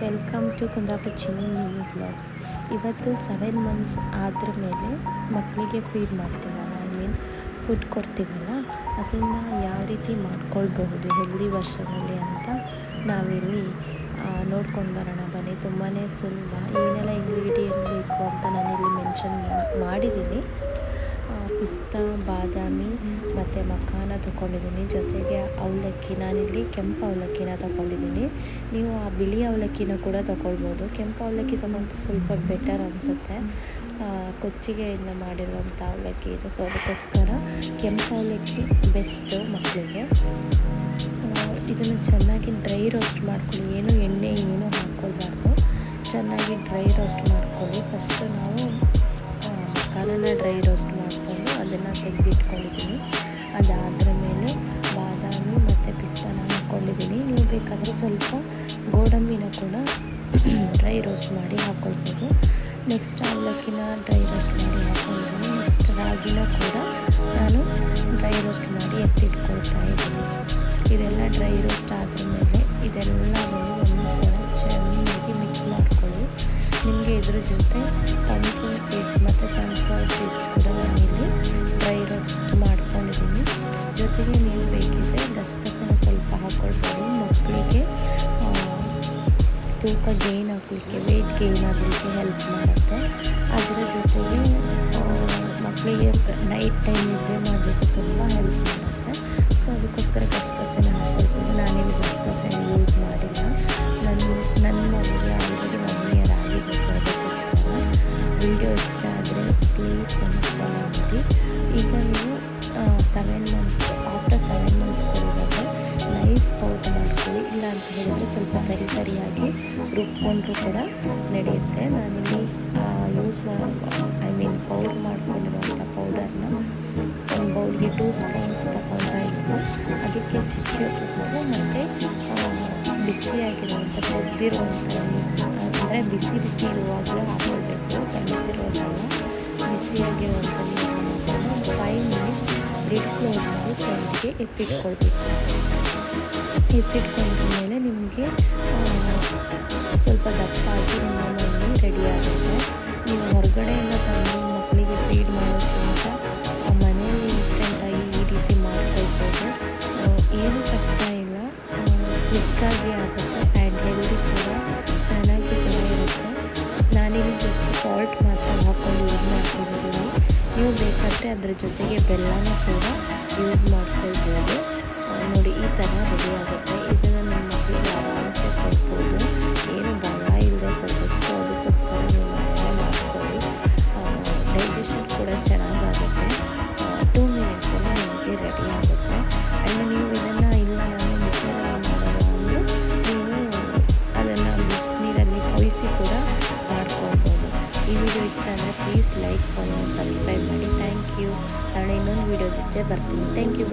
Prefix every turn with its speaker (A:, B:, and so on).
A: Welcome to Kundapura Chinni mini blogs. ಇವತ್ತು 7 months ಆದ್ರ ಮೇಲೆ ಮಕ್ಕಳಿಗೆ ಫೀಡ್ ಮಾಡ್ತೀವಲ್ಲ, ಫುಡ್ ಕೊಡ್ತೀವಲ್ಲ, ಅದನ್ನು ಯಾವ ರೀತಿ ಮಾಡ್ಕೊಳ್ಬಹುದು ಹೆಲ್ದಿ ವರ್ಷನಲ್ಲಿ ಅಂತ ನಾವಿಲ್ಲಿ ನೋಡ್ಕೊಂಡು ಬರೋಣ ಬನ್ನಿ. ತುಂಬಾ ಸುಲಭ. ಏನೆಲ್ಲ ಇಂಗ್ರೀಡಿಯೆಂಟ್ ಬೇಕು ಅಂತ ನಾನಿಲ್ಲಿ ಮೆನ್ಷನ್ ಮಾಡಿದ್ದೀನಿ. ಪಿಸ್ತಾ, ಬಾದಾಮಿ ಮತ್ತು ಮಖಾನ ತೊಗೊಂಡಿದ್ದೀನಿ. ಜೊತೆಗೆ ಅವಲಕ್ಕಿ, ನಾನಿಲ್ಲಿ ಕೆಂಪು ಅವಲಕ್ಕಿನ ತೊಗೊಂಡಿದ್ದೀನಿ. ನೀವು ಆ ಬಿಳಿ ಅವಲಕ್ಕಿನ ಕೂಡ ತೊಗೊಳ್ಬೋದು. ಕೆಂಪು ಅವಲಕ್ಕಿ ತೊಗೊಂಡ್ರೆ ಸ್ವಲ್ಪ ಬೆಟರ್ ಅನಿಸುತ್ತೆ. ಕೊಚ್ಚಿಗೆಯಿಂದ ಮಾಡಿರುವಂಥ ಅವಲಕ್ಕಿ ಇದು. ಸೊ ಅದಕ್ಕೋಸ್ಕರ ಕೆಂಪು ಅವಲಕ್ಕಿ ಬೆಸ್ಟು ಮಕ್ಕಳಿಗೆ. ಇದನ್ನು ಚೆನ್ನಾಗಿ ಡ್ರೈ ರೋಸ್ಟ್ ಮಾಡ್ಕೊಳ್ಳಿ. ಏನು ಎಣ್ಣೆ ಏನೂ ಹಾಕ್ಕೊಳ್ಬಾರ್ದು. ಚೆನ್ನಾಗಿ ಡ್ರೈ ರೋಸ್ಟ್ ಮಾಡ್ಕೊಳ್ಳಿ. ಫಸ್ಟು ನಾವು ಮಖಾನನ ಡ್ರೈ ರೋಸ್ಟ್ ಮಾಡಿಕೊಂಡು ಅದನ್ನು ತೆಗೆದಿಟ್ಕೊಂಡಿದ್ದೀನಿ. ಅದಾದ್ರ ಮೇಲೆ ಬಾದಾಮಿ ಮತ್ತು ಪಿಸ್ತಾನ ಹಾಕ್ಕೊಂಡಿದ್ದೀನಿ. ನೀವು ಬೇಕಾದರೆ ಸ್ವಲ್ಪ ಗೋಡಂಬಿನ ಕೂಡ ಡ್ರೈ ರೋಸ್ಟ್ ಮಾಡಿ ಹಾಕ್ಕೊಳ್ಬೋದು. ನೆಕ್ಸ್ಟ್ ಅವಲಕ್ಕಿನ ಡ್ರೈ ರೋಸ್ಟ್ ಮಾಡಿ ಹಾಕ್ಕೊಂಡಿದ್ದೀನಿ. ನೆಕ್ಸ್ಟ್ ರಾಗಿನ ಕೂಡ ನಾನು ಡ್ರೈ ರೋಸ್ಟ್ ಮಾಡಿ ಎತ್ತಿಟ್ಕೊಳ್ತಾ ಇದ್ದೀನಿ. ಇದೆಲ್ಲ ಡ್ರೈ ರೋಸ್ಟ್ ಆದ್ರ ಮೇಲೆ ಇದೆಲ್ಲವನ್ನು ಒಂದು ಸಲ ಚೆನ್ನಾಗಿ ಮಿಕ್ಸ್ ಮಾಡ್ಕೊಳ್ಳಿ. ನಿಮಗೆ ಇದ್ರ ಜೊತೆ ಪಂಪ್ಕಿನ್ ಸೀಡ್ಸ್ ಮತ್ತು ಸನ್ಫ್ಲವರ್ ಸೀಡ್ಸ್ ಕೂಡ ನಾನಿಲ್ಲಿ ಡ್ರೈ ರೋಸ್ಟ್ ಮಾಡ್ಕೊಂಡಿದ್ದೀನಿ. ಜೊತೆಗೆ ನೀವು ಬೇಕಿದ್ದರೆ ಗಸಗಸೆನ ಸ್ವಲ್ಪ ಹಾಕ್ಕೊಳ್ಬೋದು. ಮಕ್ಕಳಿಗೆ ತೂಕ ಗೇನ್ ಆಗಲಿಕ್ಕೆ, ವೆಯ್ಟ್ ಗೇನ್ ಆಗಲಿಕ್ಕೆ ಹೆಲ್ಪ್ ಮಾಡುತ್ತೆ. ಅದರ ಜೊತೆಗೆ ಮಕ್ಕಳಿಗೆ ನೈಟ್ ಟೈಮ್ ನಿದ್ದೆ ಮಾಡಲಿಕ್ಕೆ ತುಂಬ ಹೆಲ್ಪ್ ಮಾಡುತ್ತೆ. ಸೊ ಅದಕ್ಕೋಸ್ಕರ ಗಸಗಸೆನ ಹಾಕ್ಕೊಳ್ಬೋದು. ನಾನಿಲ್ಲಿ ಗಸಗಸೆನ ಯೂಸ್ ಮಾಡಿಲ್ಲ. ನನ್ನ ಮಗುಗೆ ಆಲ್ರೆಡಿ 1 ಇಯರ್ ಆಗಿದೆ. ಸೊ ಅದಕ್ಕೋಸ್ಕರ ವಿಡಿಯೋ ಇಷ್ಟ ಆದರೆ ಪ್ಲೀಸ್ ನನ್ನ ಫಾಲೋ ಮಾಡಿ. ಈಗ ನೀವು 7 ಮಂತ್ಸ್ ಆಫ್ಟರ್ 7 ಮಂತ್ಸ್ ಕೊಡುವಾಗ ನೈಸ್ ಪೌಡರ್ ಮಾಡ್ಕೊಳ್ಳಿ. ಇಲ್ಲ ಅಂತ ಹೇಳಿದರೆ ಸ್ವಲ್ಪ ತರಿಯಾಗಿ ರುಬ್ಕೊಂಡ್ರೂ ಕೂಡ ನಡೆಯುತ್ತೆ. ನಾನಿಲ್ಲಿ ಯೂಸ್ ಪೌಡ್ರ್ ಮಾಡ್ಕೊಂಡಿರುವಂಥ ಪೌಡರ್ನ ಒಂದು ಬೌಲ್ಗೆ 2 ಸ್ಪೂನ್ಸ್ ತಗೊಳ್ತಾ ಇದ್ದೀನಿ. ಅದಕ್ಕೆ ಚಿಕ್ಕೆ ಉಪ್ಪು ಮತ್ತು ಬಿಸಿಯಾಗಿರುವಂಥ ಕುದ್ದಿರುವಂಥ ಅಂದರೆ ಬಿಸಿ ಇರುವಾಗಲೇ ಹಾಕ್ಕೊಳ್ಬೇಕು, ತಣಿಸಿರೋದಲ್ಲ. ಬಿಸಿಯಾಗಿರುವಂಥ ನೀರನ್ನು 5 ಮಿನಿಟ್ಸ್ ಲಿಡ್ ಕ್ಲೋಸ್ ಮಾಡಿ ಸೈಡ್ಗೆ ಎತ್ತಿಟ್ಕೊಳ್ಬೇಕು. ಎತ್ತಿಟ್ಕೊಂಡ ಮೇಲೆ ನಿಮಗೆ ಸ್ವಲ್ಪ ದಪ್ಪಾಗಿ ನಿಮ್ಮ ಮನೆಯಲ್ಲಿ ರೆಡಿ ಆಗುತ್ತೆ. ನೀವು ಹೊರಗಡೆಯಿಂದ ತಂದು ಮಕ್ಕಳಿಗೆ ಫೀಡ್ ಮಾಡೋದ್ರಿಂದ ಮನೆಯಲ್ಲಿ ಇನ್ಸ್ಟೆಂಟಾಗಿ ಈ ರೀತಿ ಮಾಡ್ಕೊಳ್ಬೋದು. ಏನೂ ಕಷ್ಟ ಇಲ್ಲ, ಕ್ವಿಕ್ಕಾಗಿ ಆಗುತ್ತೆ ಆ್ಯಂಡ್ ಹೆಲ್ದಿ ಕೂಡ ಚೆನ್ನಾಗಿ ಕೂಡ ಇರುತ್ತೆ. ನಾನಿಲ್ಲಿ ಜಸ್ಟ್ ಸಾಲ್ಟ್ ಮಾತ್ರ ಹಾಕ್ಕೊಂಡು ಯೂಸ್ ಮಾಡ್ತಿದ್ದೀನಿ. ನೀವು ಬೇಕಾದರೆ ಅದ್ರ ಜೊತೆಗೆ ಬೆಲ್ಲನೂ ಕೂಡ ಯೂಸ್ ಮಾಡ್ಕೊಳ್ಬೋದು. ನೋಡಿ, ಈ ಥರ ರೆಡಿ ಆಗುತ್ತೆ. ಇದನ್ನು ನಿಮ್ಮ ಮಕ್ಕಳಿಗೆ ಆರಾಮ್ಸೆ ಕೊಡ್ಬೋದು, ಏನು ಭಯ ಇಲ್ಲದೆ ಕೊಡ್ಬೋದು. ಸೊ ಅದಕ್ಕೋಸ್ಕರ ನೀವು ಮನೆಯಲ್ಲೇ ಮಾಡ್ಕೊಳ್ಳಿ. ಡೈಜೆಷನ್ ಕೂಡ ಚೆನ್ನಾಗಾಗುತ್ತೆ. 2 ಮಿನಿಟ್ಸಲ್ಲಿ ನಿಮಗೆ ರೆಡಿ ಆಗುತ್ತೆ. ಆ್ಯಂಡ್ ನೀವು ಇದನ್ನು ಇಲ್ಲ ನಾನು ಬಿಸಿನೀರಲ್ಲಿ ಮಾಡೋದು ಅಂದರೆ ನೀವು ಅದನ್ನು ಬಿಸಿನೀರಲ್ಲಿ ಕೊಯಿಸಿ ಕೂಡ ಮಾಡ್ಕೊಳ್ಬೋದು. ಈ ವಿಡಿಯೋ ಇಷ್ಟ ಅಂದರೆ ಪ್ಲೀಸ್ ಲೈಕ್, ಫಾಲೋ, ಸಬ್ಸ್ಕ್ರೈಬ್ ಮಾಡಿ. Thank you. ನಾಳೆ ಇನ್ನೊಂದು ವಿಡಿಯೋ ಜೊತೆ ಬರ್ತೀನಿ. Thank you.